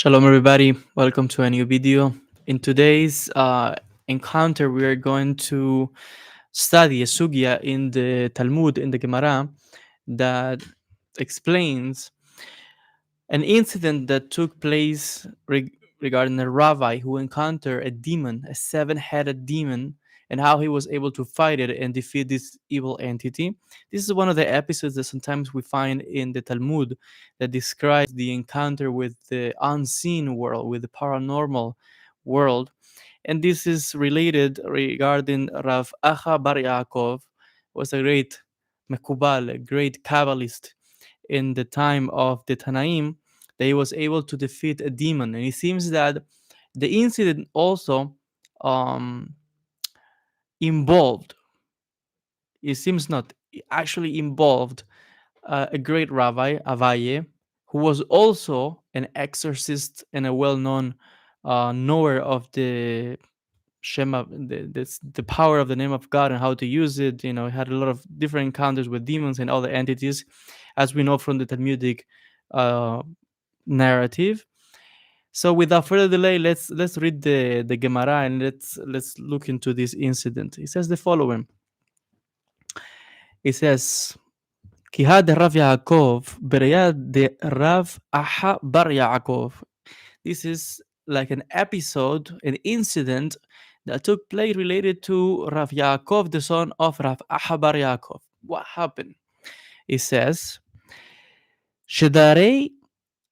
Shalom, everybody. Welcome to a new video. In today's encounter, we are going to study a sugya in the Talmud, in the Gemara, that explains an incident that took place regarding a rabbi who encountered a demon, a seven-headed demon, and how he was able to fight it and defeat this evil entity. This is one of the episodes that sometimes we find in the Talmud that describes the encounter with the unseen world, with the paranormal world. And this is related regarding Rav Acha Bar Yaakov, was a great Mekubal, a great Kabbalist in the time of the Tanaim, that he was able to defeat a demon. And it seems that the incident also um, involved, it seems not, it actually involved a great rabbi, Avaye, who was also an exorcist and a well-known knower of the Shema, the power of the name of God and how to use it. You know, he had a lot of different encounters with demons and other entities, as we know from the Talmudic uh, narrative. So, without further delay, let's read the Gemara and let's look into this incident. It says the following. It says, "Ki had Rav Yaakov bereyad de Rav Aha Bar Yaakov." This is like an episode, an incident that took place related to Rav Yaakov, the son of Rav Aha Bar Yaakov. What happened? It says, "Shedarei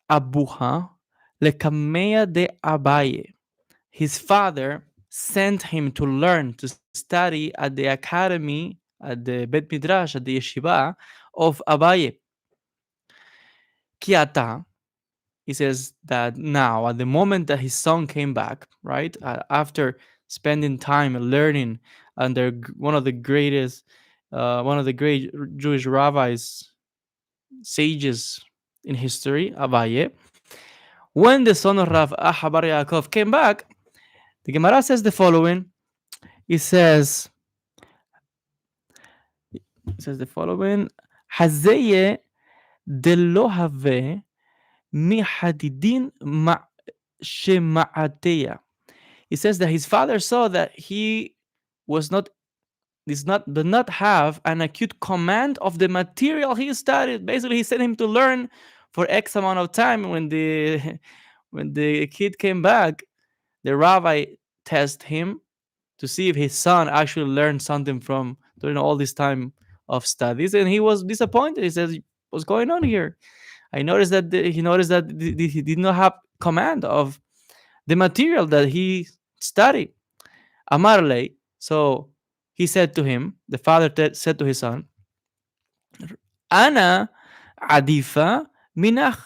Abuha lekamea de Abaye." His father sent him to learn, to study at the academy, at the Bet Midrash, at the yeshiva of Abaye. Kiata, he says that now, at the moment that his son came back, right, after spending time learning under one of the greatest, one of the great Jewish rabbis, sages in history, Abaye, when the son of Rav Aha Bar Yaakov came back, the Gemara says the following. It says the following: Hazeye de lo have mi hadidin ma shema'ateya. It says that his father saw that he was not did not have an acute command of the material he studied. Basically, he sent him to learn for X amount of time. When the when the kid came back, the rabbi tested him to see if his son actually learned something from during all this time of studies, and he was disappointed. He says, "What's going on here?" I noticed that he noticed that he did not have command of the material that he studied. Amarle. So he said to him, the father said to his son, Ana adifa minach.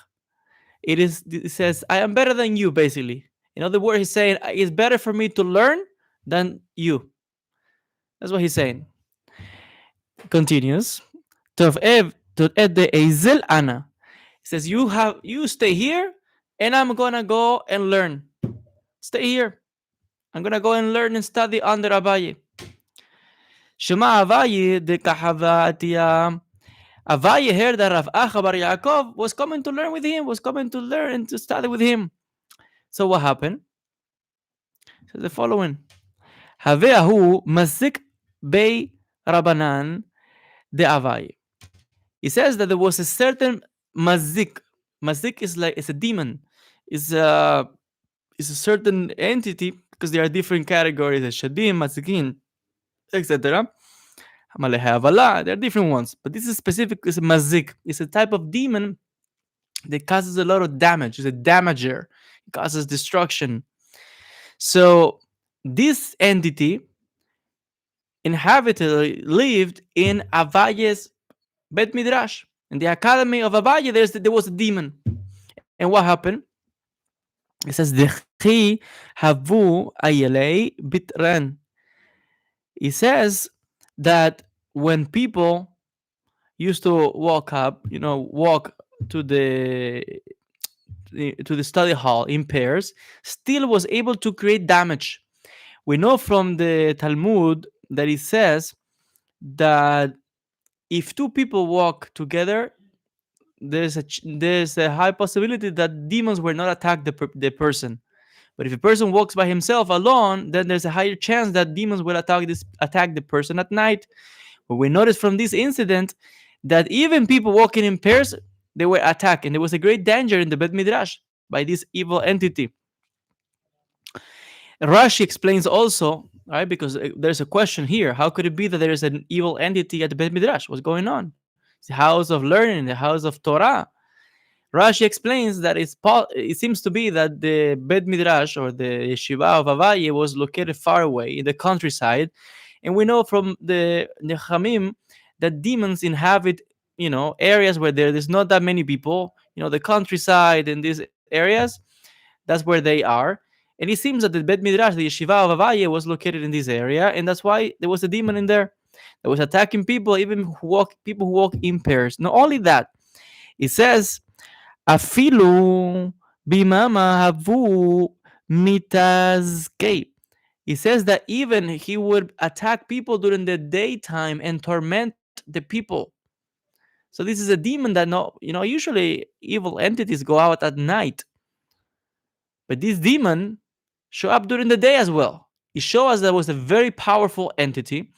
It says, I am better than you, basically. In other words, he's saying, it's better for me to learn than you. That's what he's saying. Continues. Tov ev de ezel ana. He says, you stay here, and I'm gonna go and learn. Stay here. I'm gonna go and learn and study under Abaye. Shema Abaye de Kahavatia. Abaye heard that Rav Acha Bar Yaakov was coming to learn with him, was coming to learn and to study with him. So what happened? So the following. Haveahu Mazik Bey Rabanan de Abaye. He says that there was a certain Mazik. Mazik is like, it's a demon. It's a certain entity, because there are different categories, Shadim, Mazikin, etc. There are different ones, but this is specific. It's a mazik. It's a type of demon that causes a lot of damage. It's a damager. It causes destruction. So this entity lived in Avaye's Bet Midrash. In the academy of Abaye, there was a demon. And what happened? It says, Dechi havu ayelei bitran. It says that when people used to walk to the study hall in pairs, still was able to create damage. We know from the Talmud that it says that if two people walk together, there's a high possibility that demons will not attack the person. But if a person walks by himself alone, then there's a higher chance that demons will attack the person at night. But we noticed from this incident that even people walking in pairs, they were attacked, and there was a great danger in the Bet Midrash by this evil entity. Rashi explains also, right, because there's a question here: how could it be that there is an evil entity at the Bet Midrash? What's going on? It's the house of learning, the house of Torah. Rashi explains that it seems to be that the Bet Midrash or the Yeshiva of Avaye was located far away in the countryside, and we know from the Nechamim that demons inhabit, areas where there's not that many people, the countryside and these areas. That's where they are. And it seems that the Bet Midrash, the Yeshiva of Avaye, was located in this area, and that's why there was a demon in there that was attacking people, even people who walk in pairs. Not only that, it says Afilu bimama havu mitazke. He says that even he would attack people during the daytime and torment the people. So this is a demon that usually evil entities go out at night, but this demon show up during the day as well. It shows us that was a very powerful entity,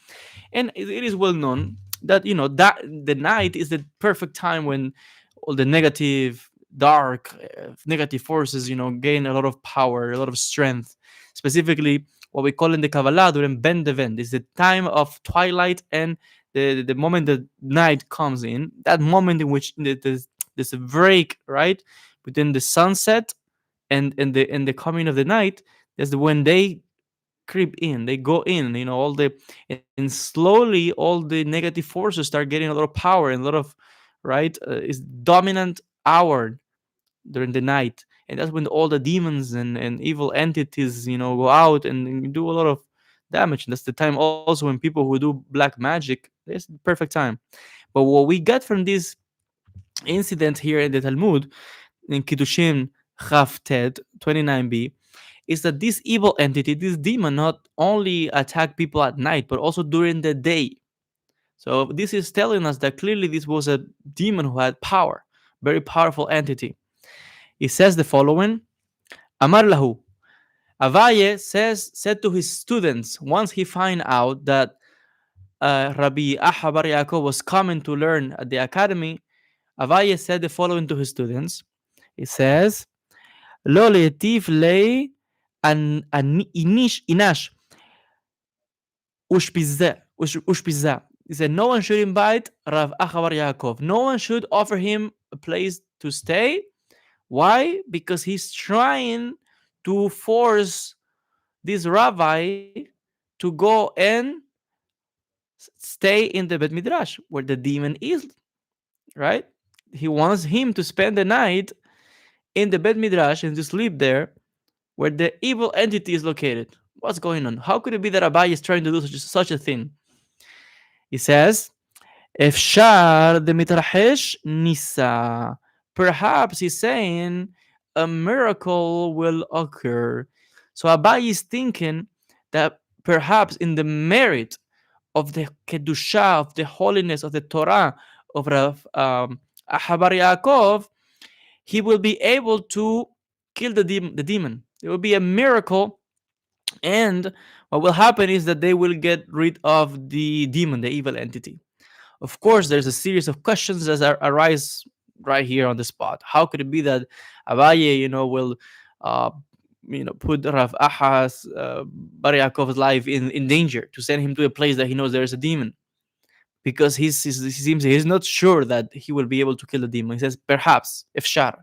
and it is well known that that the night is the perfect time when all the negative dark negative forces gain a lot of power, a lot of strength. Specifically, what we call in the Kabbalah during Ben Devent is the time of twilight, and the moment that night comes in, that moment in which there's a break, right, between the sunset and the coming of the night. That's when they creep in, they go in, all the and slowly all the negative forces start getting a lot of power and a lot of, right, is dominant hour during the night. And that's when all the demons and evil entities go out and do a lot of damage. And that's the time also when people who do black magic, it's the perfect time. But what we get from this incident here in the Talmud, in Kiddushin Chavted 29b, is that this evil entity, this demon, not only attack people at night, but also during the day. So this is telling us that clearly this was a demon who had power, very powerful entity. It says the following: Amar lahu. Avaye said to his students once he find out that Rabbi Aha Bar Yaakov was coming to learn at the academy. Avaye said the following to his students. He says, "Lo le'etiv lei an inash ushpizah." He said, no one should invite Rav Aha Bar Yaakov. No one should offer him a place to stay. Why? Because he's trying to force this rabbi to go and stay in the Bet Midrash where the demon is, right? He wants him to spend the night in the Bet Midrash and to sleep there where the evil entity is located. What's going on? How could it be that Rabbi is trying to do such a thing? He says, Efshar de mitrahesh nisa. Perhaps he's saying a miracle will occur. So Abai is thinking that perhaps in the merit of the Kedusha, of the holiness of the Torah of Rav Aha Bar Yaakov, he will be able to kill the demon. It will be a miracle, and what will happen is that they will get rid of the demon, the evil entity. Of course, there's a series of questions that arise right here on the spot. How could it be that Abaye, will, put Rav Aha's Bar Yaakov's life in danger to send him to a place that he knows there is a demon? Because he seems he's not sure that he will be able to kill the demon. He says perhaps, ifshar.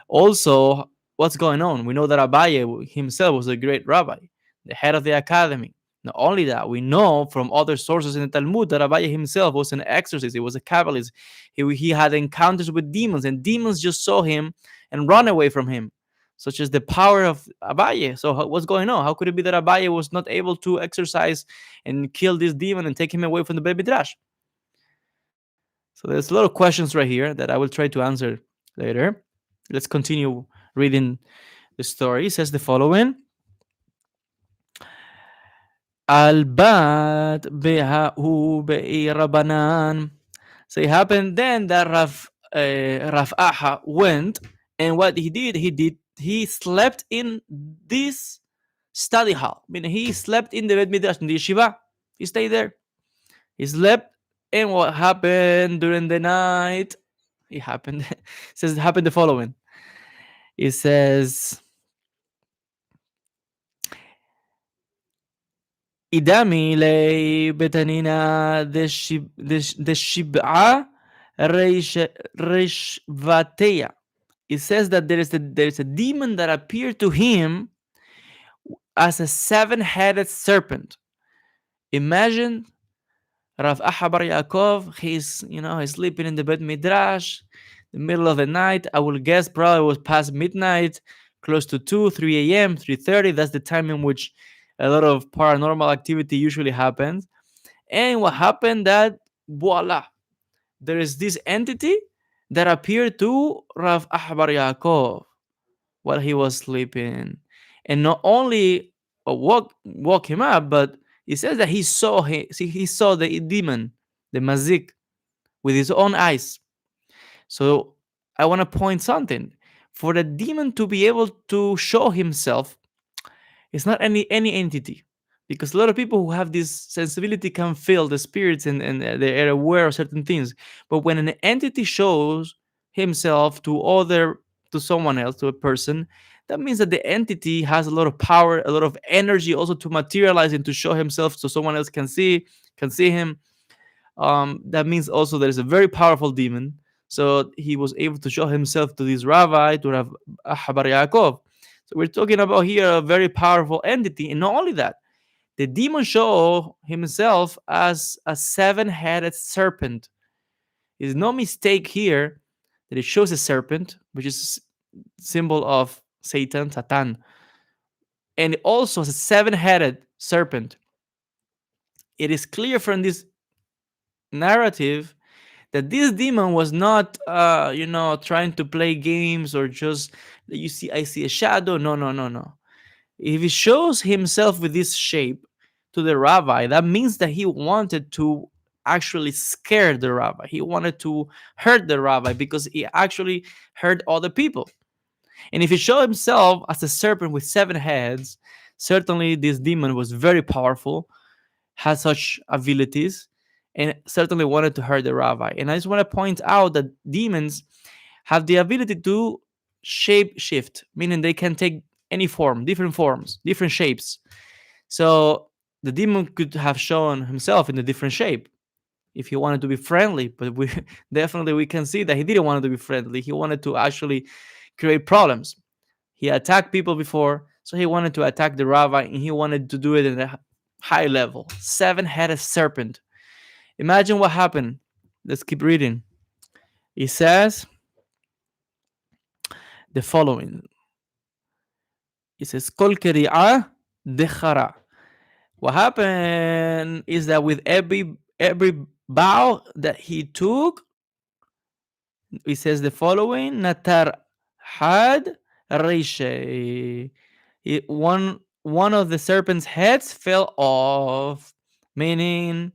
Also, what's going on? We know that Abaye himself was a great rabbi, the head of the academy. Not only that, we know from other sources in the Talmud that Abaye himself was an exorcist. He was a Kabbalist. He had encounters with demons, and demons just saw him and run away from him, such as the power of Abaye. So what's going on? How could it be that Abaye was not able to exorcise and kill this demon and take him away from the Bet Midrash? So there's a lot of questions right here that I will try to answer later. Let's continue reading the story. It says the following. Al-Bat be'ahu be'i Rabbanan. So it happened then that Rav Rav Aha went, and what he slept in this study hall. I mean, he slept in the Bet Midrash, in the yeshiva. He stayed there. He slept, and what happened during the night? It happened. It says it happened the following. It says, "Idami le betanina de shib'a reshvateya." It says that there is a demon that appeared to him as a seven-headed serpent. Imagine Rav Aha Bar Yaakov. He's sleeping in the Bet Midrash, the middle of the night. I will guess probably it was past midnight, close to 2, 3 a.m., 3:30. That's the time in which a lot of paranormal activity usually happens. And what happened that, voila, there is this entity that appeared to Rav Aha Bar Yaakov while he was sleeping. And not only woke him up, but he says that he saw the demon, the mazik, with his own eyes. So I want to point something. For the demon to be able to show himself, it's not any entity. Because a lot of people who have this sensibility can feel the spirits and they're aware of certain things. But when an entity shows himself to someone else, to a person, that means that the entity has a lot of power, a lot of energy also to materialize and to show himself so someone else can see him. That means also there is a very powerful demon. So he was able to show himself to this rabbi, to Rav Bar Yaakov. So we're talking about here a very powerful entity. And not only that, the demon showed himself as a seven-headed serpent. There's no mistake here that it shows a serpent, which is symbol of Satan, and also a seven-headed serpent. It is clear from this narrative that this demon was not trying to play games or just I see a shadow. No. If he shows himself with this shape to the rabbi, that means that he wanted to actually scare the rabbi. He wanted to hurt the rabbi because he actually hurt other people. And if he showed himself as a serpent with seven heads, certainly this demon was very powerful, had such abilities, and certainly wanted to hurt the rabbi. And I just want to point out that demons have the ability to shape shift, meaning they can take any form, different forms, different shapes. So the demon could have shown himself in a different shape if he wanted to be friendly, but we can see that he didn't want to be friendly. He wanted to actually create problems. He attacked people before, so he wanted to attack the rabbi, and he wanted to do it in a high level. Seven-headed serpent. Imagine what happened. Let's keep reading. It says the following. It says, Kol keri'ah dechara. What happened is that with every bow that he took, it says the following, Natar had reishe. One of the serpent's heads fell off, meaning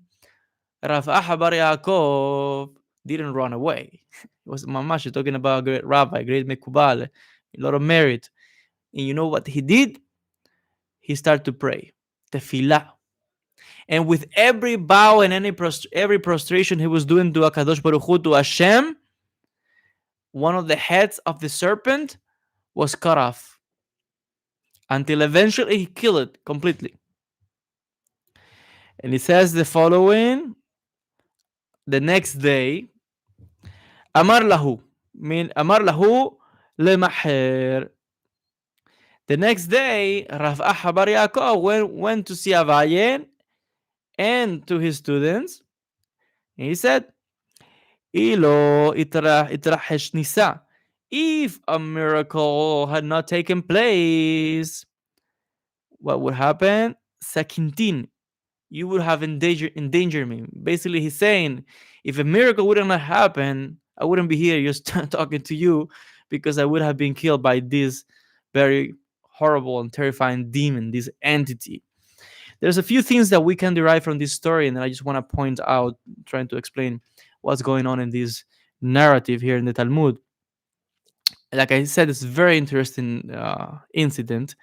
Rav Aha Bar Yaakov didn't run away. It was mamash talking about a great rabbi, great mekubal, a lot of merit. And you know what he did? He started to pray, tefillah. And with every bow and every prostration he was doing to Akadosh Baruch Hu, to Hashem, one of the heads of the serpent was cut off until eventually he killed it completely. And he says the following: the next day, Amar lahu, Amar lahu lemahir. The next day, Rav Aha Bar Yaakov went to see Avaye and to his students. And he said, Ilo itrahesh nisa. If a miracle had not taken place, what would happen? Sakintin, you would have endangered me. Basically, he's saying, if a miracle wouldn't have happened, I wouldn't be here just talking to you, because I would have been killed by this very horrible and terrifying demon, this entity. There's a few things that we can derive from this story, and I just want to point out, trying to explain what's going on in this narrative here in the Talmud. Like I said, it's a very interesting incident.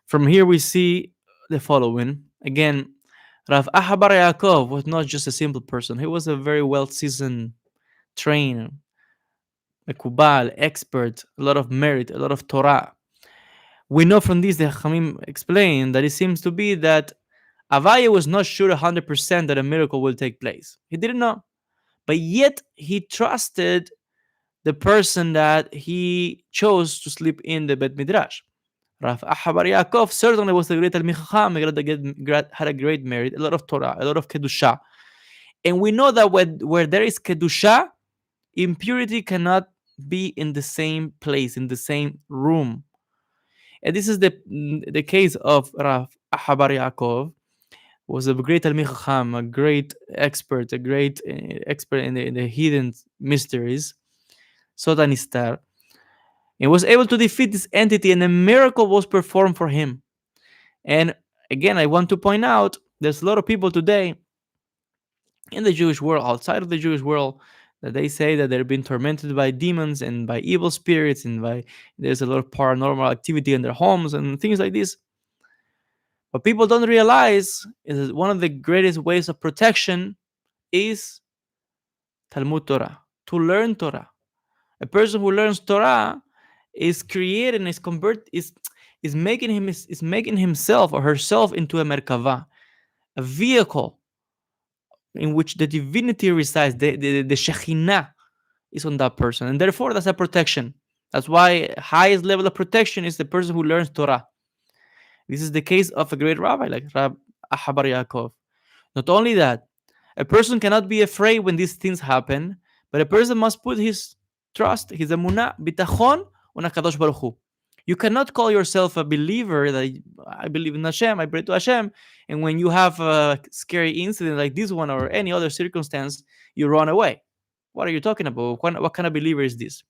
From here, we see the following. Again, Rav Ahabar Yaakov was not just a simple person. He was a very well seasoned, trained, Mekubal, expert, a lot of merit, a lot of Torah. We know from this, the Hamim explain that it seems to be that Avaya was not sure 100% that a miracle will take place. He didn't know. But yet, he trusted the person that he chose to sleep in the Bet Midrash. Rav Ahabar Yaakov certainly was a great Talmid Chacham, had a great merit, a lot of Torah, a lot of Kedusha. And we know that where there is Kedusha, impurity cannot be in the same place, in the same room. And this is the case of Rav Ahabar Yaakov, was a great Talmid Chacham, a great expert, a great expert in the hidden mysteries, Sotanistar, and was able to defeat this entity, and a miracle was performed for him. And again, I want to point out there's a lot of people today in the Jewish world, outside of the Jewish world, that they say that they're being tormented by demons and by evil spirits, and by there's a lot of paranormal activity in their homes and things like this. What people don't realize is that one of the greatest ways of protection is Talmud Torah, to learn Torah. A person who learns Torah is creating, is making himself or herself into a merkava, a vehicle in which the divinity resides, the Shekhinah is on that person, and therefore that's a protection. That's why highest level of protection is the person who learns Torah. This is the case of a great rabbi like Rab Ahabar Yaakov. Not only that, a person cannot be afraid when these things happen, but a person must put his trust, his emunah, bitachon, on HaKadosh Baruch Hu. You cannot call yourself a believer that I believe in Hashem, I pray to Hashem, and when you have a scary incident like this one or any other circumstance, you run away. What are you talking about? What kind of believer is this?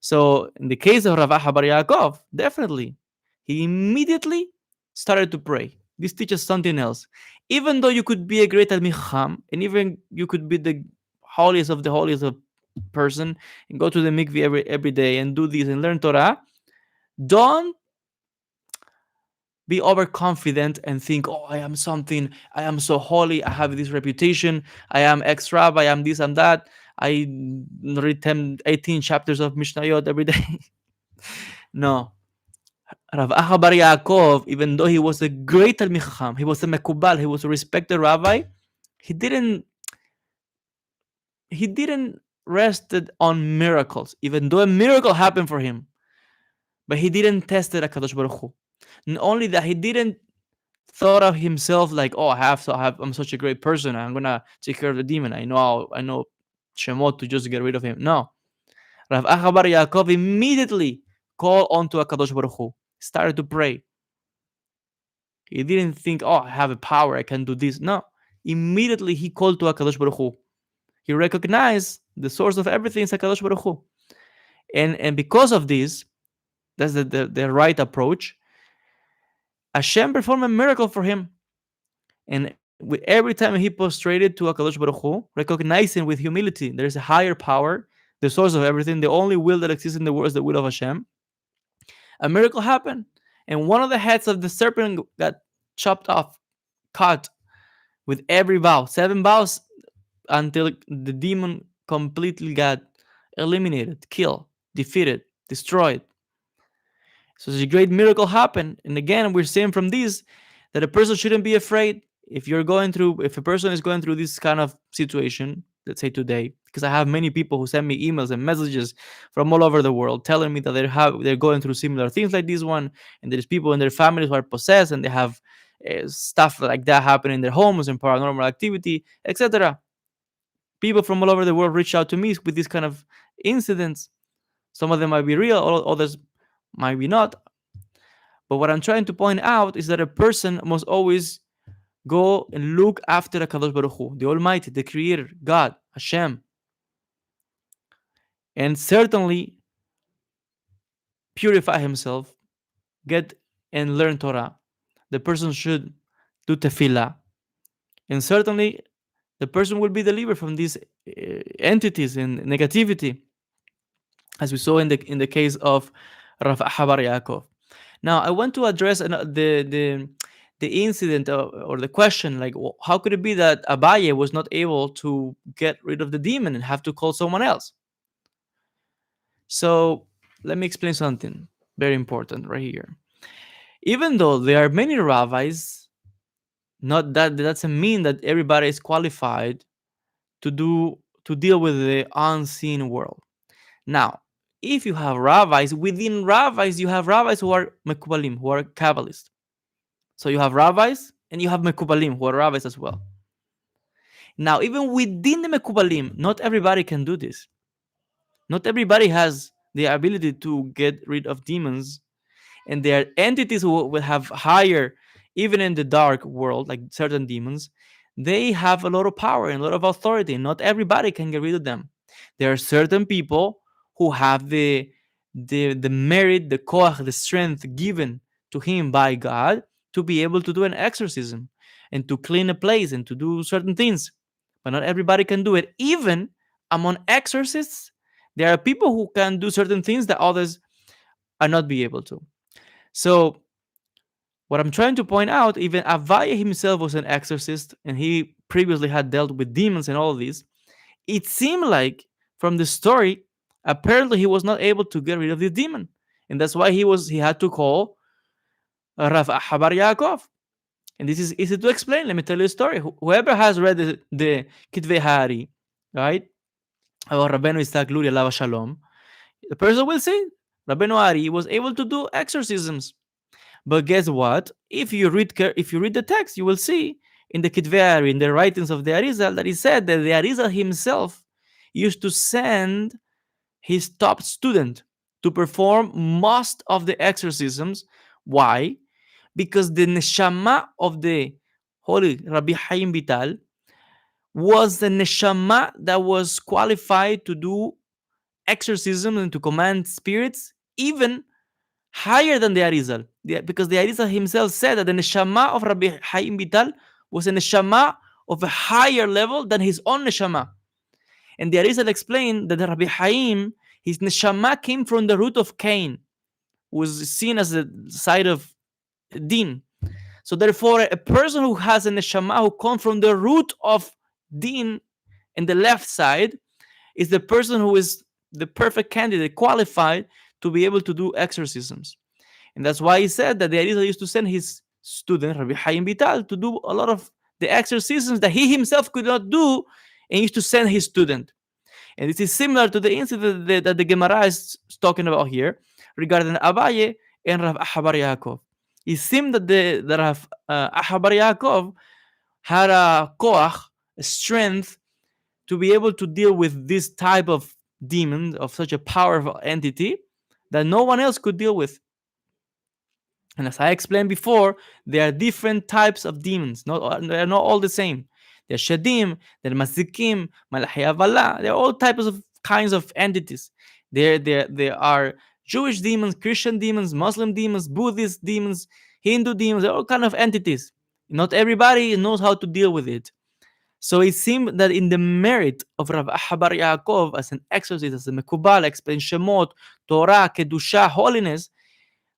So in the case of Rav Ahabar Yaakov, definitely, he immediately started to pray. This teaches something else. Even though you could be a great Talmid Chacham, and even you could be the holiest of the holiest of person, and go to the mikveh every day and do this and learn Torah, don't be overconfident and think, oh, I am something, I am so holy, I have this reputation, I am ex-rabbi, I am this and that, I read 18 chapters of Mishnayot every day. No. Rav Ahabar Yaakov, even though he was a great Talmid Chacham, he was a Mekubal, he was a respected rabbi, he didn't rest on miracles, even though a miracle happened for him. But he didn't test it at Kadosh Baruch Hu. Not only that, he didn't thought of himself like, oh, I'm such a great person, I'm gonna take care of the demon. I know Shemot to just get rid of him. No. Rav Ahabar Yaakov immediately called onto HaKadosh Baruch Hu, started to pray. He didn't think, oh, I have a power, I can do this. No. Immediately he called to HaKadosh Baruch Hu. He recognized the source of everything is HaKadosh Baruch Hu. And because of this, that's the right approach, Hashem performed a miracle for him. And every time he prostrated to HaKadosh Baruch Hu, recognizing with humility there is a higher power, the source of everything, the only will that exists in the world is the will of Hashem, a miracle happened. And one of the heads of the serpent got chopped off, cut with every bow, 7 bows, until the demon completely got eliminated, killed, defeated, destroyed. So it's a great miracle happened. And again, we're saying from this that a person shouldn't be afraid. If a person is going through this kind of situation, let's say today, because I have many people who send me emails and messages from all over the world telling me that they're going through similar things like this one, and there's people in their families who are possessed and they have stuff like that happening in their homes and paranormal activity, etc. People from all over the world reach out to me with these kind of incidents. Some of them might be real, others might be not. But what I'm trying to point out is that a person must always go and look after HaKadosh Baruch Hu, the Almighty, the Creator, God, Hashem. And certainly purify himself, get and learn Torah. The person should do tefillah. And certainly the person will be delivered from these entities and negativity, as we saw in the case of Rav Habar Yaakov. Now, I want to address the incident, or the question, like, how could it be that Abaye was not able to get rid of the demon and have to call someone else? So let me explain something very important right here. Even though there are many rabbis, not that doesn't mean that everybody is qualified to deal with the unseen world. Now, if you have rabbis, within rabbis, you have rabbis who are mekubalim, who are Kabbalists. So you have rabbis and you have mekubalim, who are rabbis as well. Now, even within the mekubalim, not everybody can do this. Not everybody has the ability to get rid of demons, and there are entities who will have higher, even in the dark world, like certain demons. They have a lot of power and a lot of authority. Not everybody can get rid of them. There are certain people who have the merit, the koach, the strength given to him by God to be able to do an exorcism and to clean a place and to do certain things. But not everybody can do it. Even among exorcists, there are people who can do certain things that others are not be able to. So what I'm trying to point out, even Avaya himself was an exorcist, and he previously had dealt with demons and all of this. It seemed like from the story, apparently he was not able to get rid of the demon, and that's why he had to call Rav Habar Yaakov. And this is easy to explain. Let me tell you a story. Whoever has read the Kitvei Hari, right, or Rabbeinu Isaac Luri Alav Shalom, the person will say Rabbeinu Ari was able to do exorcisms. But guess what? If you read the text, you will see in the Kitvei Hari, in the writings of the Arizal, that he said that the Arizal himself used to send his top student to perform most of the exorcisms. Why? Because the neshama of the holy Rabbi Haim Vital was the neshama that was qualified to do exorcism and to command spirits even higher than the Arizal. Because the Arizal himself said that the neshama of Rabbi Haim Vital was a neshama of a higher level than his own neshama. And the Arizal explained that Rabbi Haim, his neshama came from the root of Cain, was seen as the side of Din. So therefore, a person who has a neshama who comes from the root of Din in the left side is the person who is the perfect candidate, qualified to be able to do exorcisms. And that's why he said that the Arizal used to send his student, Rabbi Haim Vital, to do a lot of the exorcisms that he himself could not do, and used to send his student. And this is similar to the incident that the Gemara is talking about here regarding Abaye and Rav Ahabar Yaakov. It seemed that the Rav Ahabar Yaakov had a koach, a strength, to be able to deal with this type of demon, of such a powerful entity that no one else could deal with. And as I explained before, there are different types of demons. They're not all the same. They're shadim, they're mazikim, malachi avala. They're all types of kinds of entities. There are Jewish demons, Christian demons, Muslim demons, Buddhist demons, Hindu demons. They're all kind of entities. Not everybody knows how to deal with it. So it seemed that in the merit of Rav Ahabar Yaakov as an exorcist, as a mekubal, explain Shemot, Torah, Kedusha, holiness,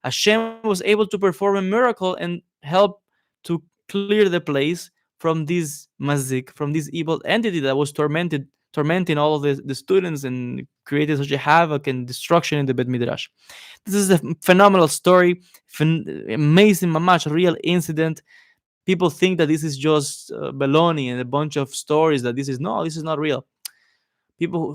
Hashem was able to perform a miracle and help to clear the place from this mazik, from this evil entity that was tormenting all of the students and created such a havoc and destruction in the Bet Midrash. This is a phenomenal story, amazing, mamash, real incident. People think that this is just baloney and a bunch of stories, that this is not real.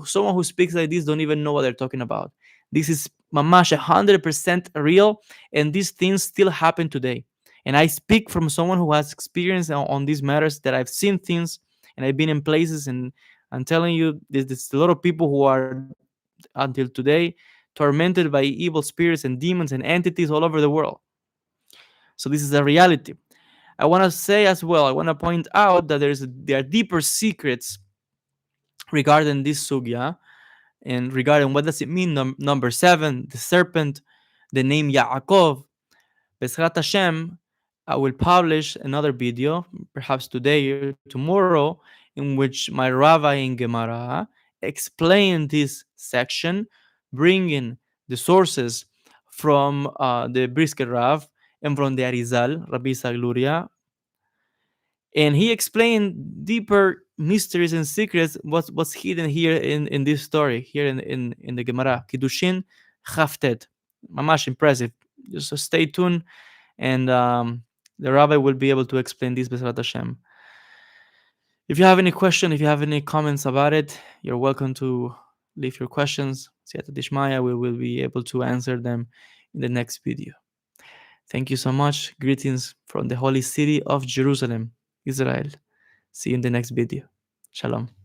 Someone who speaks like this don't even know what they're talking about. This is mamash 100% real, and these things still happen today. And I speak from someone who has experience on these matters, that I've seen things and I've been in places, and I'm telling you, there's a lot of people who are until today tormented by evil spirits and demons and entities all over the world. So this is a reality. I want to say as well, I want to point out that there are deeper secrets regarding this sugya, and regarding what does it mean, number 7, the serpent, the name Yaakov. Bezrat Hashem, I will publish another video, perhaps today or tomorrow, in in which my Rabbi in Gemara explained this section, bringing the sources from the Brisker Rav and from the Arizal, Rabbi Sagluria, and he explained deeper mysteries and secrets what's hidden here in this story here in the Gemara Kiddushin Chaftet. Mamash impressive. Just stay tuned, and the Rabbi will be able to explain this B'ezrat Hashem. If you have any question, if you have any comments about it, you're welcome to leave your questions. Siyata Dishmaya, we will be able to answer them in the next video. Thank you so much. Greetings from the holy city of Jerusalem, Israel. See you in the next video. Shalom.